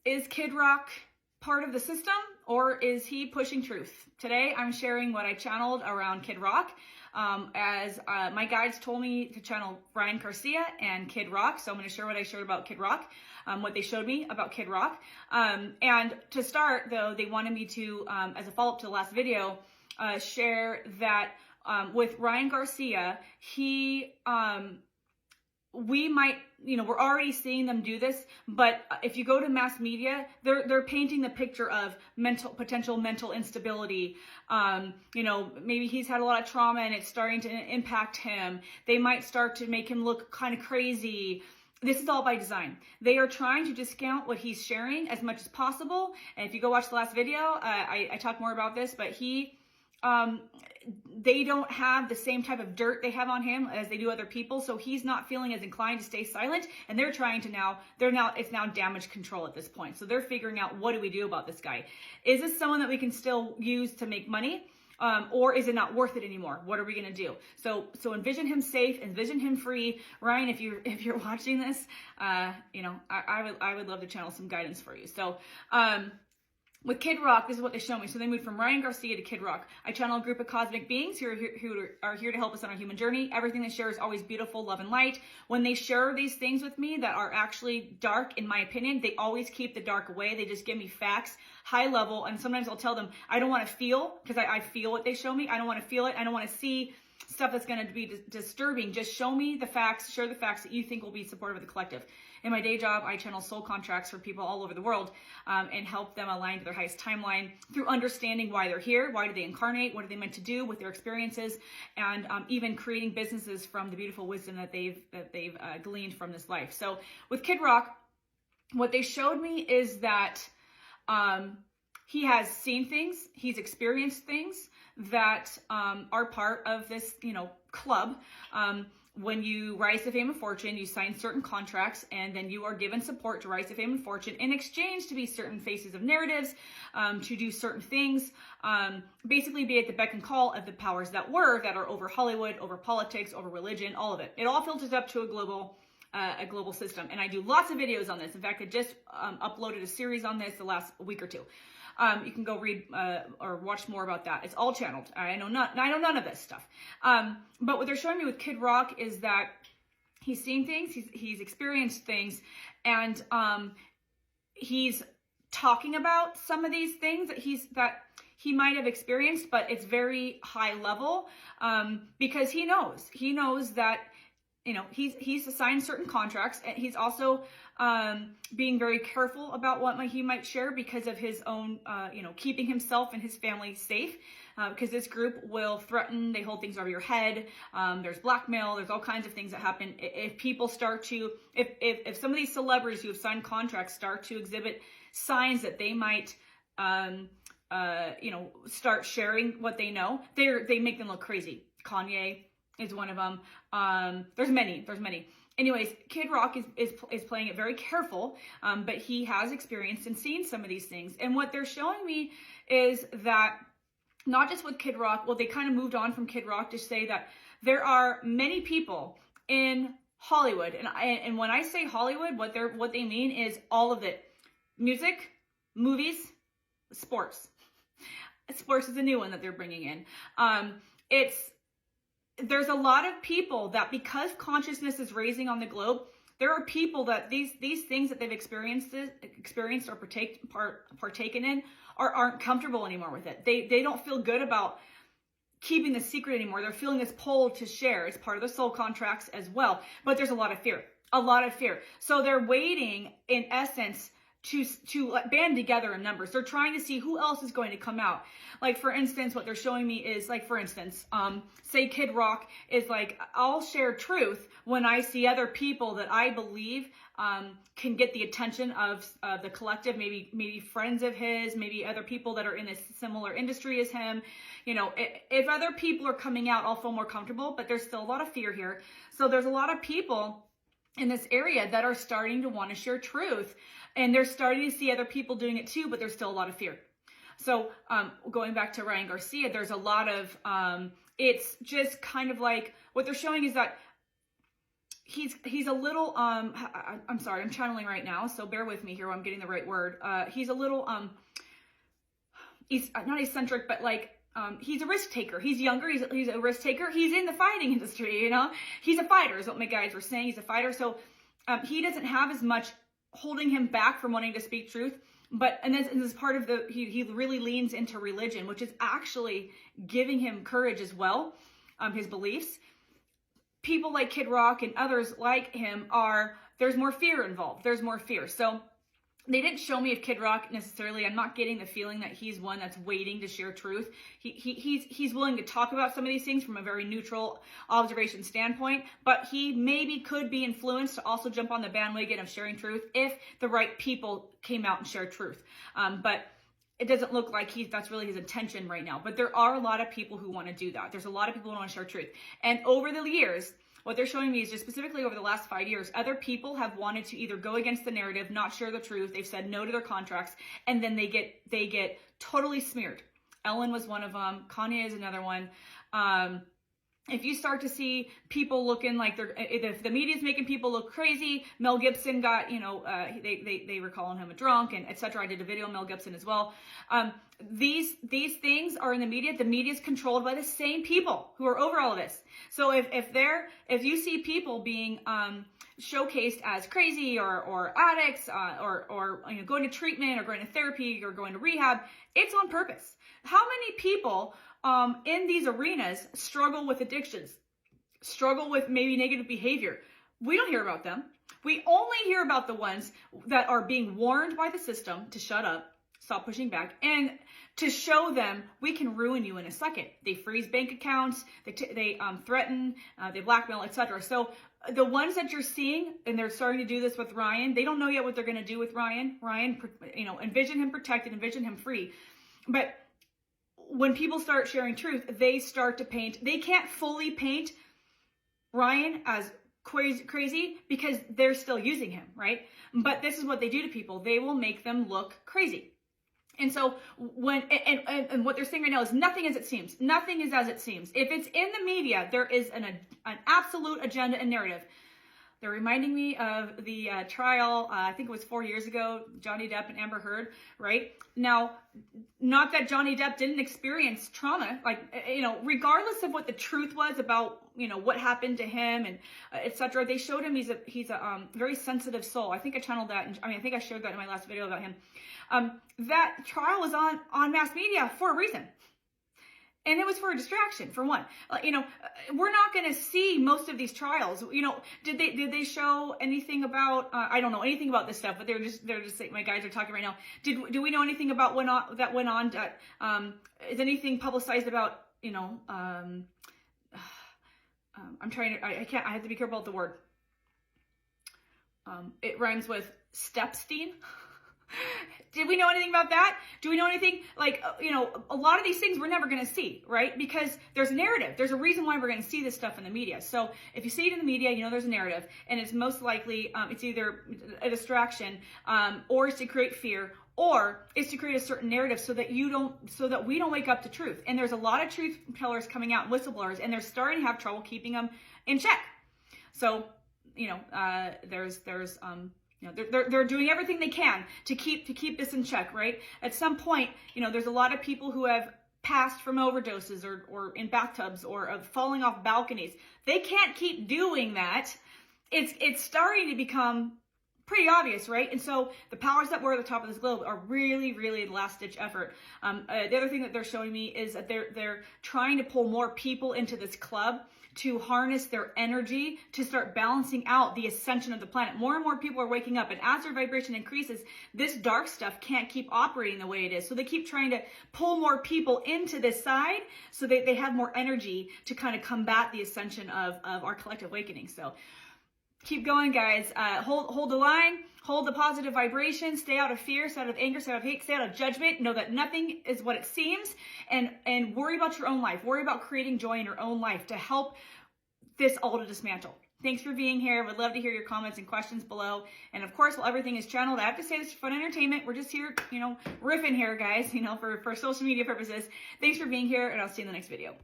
Is Kid Rock part of the system, or is he pushing truth? Today, I'm sharing what I channeled around Kid Rock. As my guides told me to channel Ryan Garcia and Kid Rock, so I'm going to share what I shared about Kid Rock, what they showed me about Kid Rock. And to start, though, they wanted me to, as a follow-up to the last video, share that with Ryan Garcia, we might, we're already seeing them do this, but if you go to mass media, they're painting the picture of potential mental instability. Maybe he's had a lot of trauma and it's starting to impact him. They might start to make him look kind of crazy. This is all by design. They are trying to discount what he's sharing as much as possible. And if you go watch the last video, I talk more about this, but they don't have the same type of dirt they have on him as they do other people, so he's not feeling as inclined to stay silent, and they're trying to it's now damage control at this point. So they're figuring out, what do we do about this guy? Is this someone that we can still use to make money? Or is it not worth it anymore? What are we going to do? So envision him safe, envision him free. Ryan, if you're watching this, I would love to channel some guidance for you. So, with Kid Rock, this is what they show me. So they moved from Ryan Garcia to Kid Rock. I channel a group of cosmic beings who are here to help us on our human journey. Everything they share is always beautiful, love, and light. When they share these things with me that are actually dark, in my opinion, they always keep the dark away. They just give me facts, high level, and sometimes I'll tell them, I don't want to feel, because I feel what they show me. I don't want to feel it. I don't want to see stuff that's going to be disturbing. Just show me the facts, share the facts that you think will be supportive of the collective. In my day job, I channel soul contracts for people all over the world and help them align to their highest timeline through understanding why they're here, why do they incarnate, what are they meant to do with their experiences, and even creating businesses from the beautiful wisdom that they've gleaned from this life. So with Kid Rock, what they showed me is that he has seen things, he's experienced things that are part of this, club. When you rise to fame and fortune, you sign certain contracts, and then you are given support to rise to fame and fortune in exchange to be certain faces of narratives, to do certain things, basically be at the beck and call of the powers that are over Hollywood, over politics, over religion, all of it. It all filters up to a global system. And I do lots of videos on this. In fact, I just uploaded a series on this the last week or two. You can go read or watch more about that. It's all channeled. I know none of this stuff. But what they're showing me with Kid Rock is that he's seen things, he's experienced things, and he's talking about some of these things that he might have experienced, but it's very high level because he knows that he's assigned certain contracts, and he's also being very careful about what he might share because of his own, keeping himself and his family safe. Because this group will threaten, they hold things over your head. There's blackmail, there's all kinds of things that happen. If people start to, if some of these celebrities who have signed contracts start to exhibit signs that they might, start sharing what they know, they make them look crazy. Kanye is one of them. There's many. Anyways, Kid Rock is playing it very careful, but he has experienced and seen some of these things. And what they're showing me is that not just with Kid Rock, well, they kind of moved on from Kid Rock to say that there are many people in Hollywood, and when I say Hollywood, what they mean is all of it: music, movies, sports. Sports is a new one that they're bringing in. There's a lot of people that, because consciousness is raising on the globe, there are people that these things that they've experienced or partaken in aren't comfortable anymore with it. They don't feel good about keeping the secret anymore. They're feeling this pull to share. It's part of the soul contracts as well. But there's a lot of fear. So they're waiting, in essence, to band together in numbers. They're trying to see who else is going to come out. Like, for instance, what they're showing me is, like, for instance, say Kid Rock is like, I'll share truth when I see other people that I believe can get the attention of the collective, maybe friends of his, maybe other people that are in a similar industry as him. If other people are coming out, I'll feel more comfortable, but there's still a lot of fear here. So there's a lot of people in this area that are starting to want to share truth, and they're starting to see other people doing it too, but there's still a lot of fear. So going back to Ryan Garcia, there's a lot of, it's just kind of like, what they're showing is that he's a little, I'm sorry, I'm channeling right now, so bear with me here while I'm getting the right word. He's a little, he's not eccentric, but like, he's a risk taker. He's younger. He's a risk taker. He's in the fighting industry, you know. He's a fighter, is what my guys were saying. He's a fighter. So he doesn't have as much holding him back from wanting to speak truth. But, and this is part of he really leans into religion, which is actually giving him courage as well. His beliefs. People like Kid Rock and others like him there's more fear involved. There's more fear. So they didn't show me if Kid Rock necessarily, I'm not getting the feeling that he's one that's waiting to share truth. He's willing to talk about some of these things from a very neutral observation standpoint, but he maybe could be influenced to also jump on the bandwagon of sharing truth if the right people came out and shared truth. But it doesn't look like that's really his intention right now. But there are a lot of people who want to do that. There's a lot of people who want to share truth. And over the years, what they're showing me is just specifically over the last 5 years, other people have wanted to either go against the narrative, not share the truth. They've said no to their contracts, and then they get totally smeared. Ellen was one of them. Kanye is another one. If you start to see people looking like if the media's making people look crazy, Mel Gibson got, they were calling him a drunk and etc. I did a video on Mel Gibson as well. These things are in the media. The media is controlled by the same people who are over all of this. So if you see people being showcased as crazy or addicts or going to treatment or going to therapy or going to rehab, it's on purpose. How many people in these arenas struggle with addictions, struggle with maybe negative behavior? We don't hear about them. We only hear about the ones that are being warned by the system to shut up, stop pushing back, and to show them we can ruin you in a second. They freeze bank accounts, they threaten, they blackmail, etc. So the ones that you're seeing, and they're starting to do this with Ryan, they don't know yet what they're going to do with Ryan. Ryan, envision him protected, envision him free. But when people start sharing truth, they start to paint. They can't fully paint Ryan as crazy because they're still using him, right? But this is what they do to people. They will make them look crazy. And so and what they're saying right now is nothing as it seems. Nothing is as it seems. If it's in the media, there is an absolute agenda and narrative. They're reminding me of the trial, I think it was 4 years ago, Johnny Depp and Amber Heard, right? Now, not that Johnny Depp didn't experience trauma, regardless of what the truth was about, what happened to him and etc. They showed him he's a very sensitive soul. I think I channeled that. I think I shared that in my last video about him. That trial was on mass media for a reason. And it was for a distraction, for one. We're not going to see most of these trials. Did they show anything about? I don't know anything about this stuff, but they're just like, my guys are talking right now. Do we know anything about that went on? Is anything publicized about? I'm trying to. I can't. I have to be careful with the word. It rhymes with Stepstein. Did we know anything about that? Do we know anything? A lot of these things we're never going to see, right? Because there's a narrative. There's a reason why we're going to see this stuff in the media. So if you see it in the media, there's a narrative, and it's most likely it's either a distraction, or it's to create fear, or it's to create a certain narrative so that we don't wake up to truth. And there's a lot of truth tellers coming out, whistleblowers, and they're starting to have trouble keeping them in check. So they're doing everything they can to keep this in check, right? At some point, there's a lot of people who have passed from overdoses or in bathtubs or of falling off balconies. They can't keep doing that. It's starting to become pretty obvious, right? And so the powers that were at the top of this globe are really, really the last-ditch effort. The other thing that they're showing me is that they're trying to pull more people into this club to harness their energy to start balancing out the ascension of the planet. More and more people are waking up, and as their vibration increases, this dark stuff can't keep operating the way it is. So they keep trying to pull more people into this side so they have more energy to kind of combat the ascension of our collective awakening. So keep going, guys. Hold the line. Hold the positive vibration. Stay out of fear. Stay out of anger. Stay out of hate. Stay out of judgment. Know that nothing is what it seems. And worry about your own life. Worry about creating joy in your own life to help this all to dismantle. Thanks for being here. Would love to hear your comments and questions below. And of course, while everything is channeled, I have to say this is fun entertainment. We're just here, riffing here, guys, for social media purposes. Thanks for being here, and I'll see you in the next video.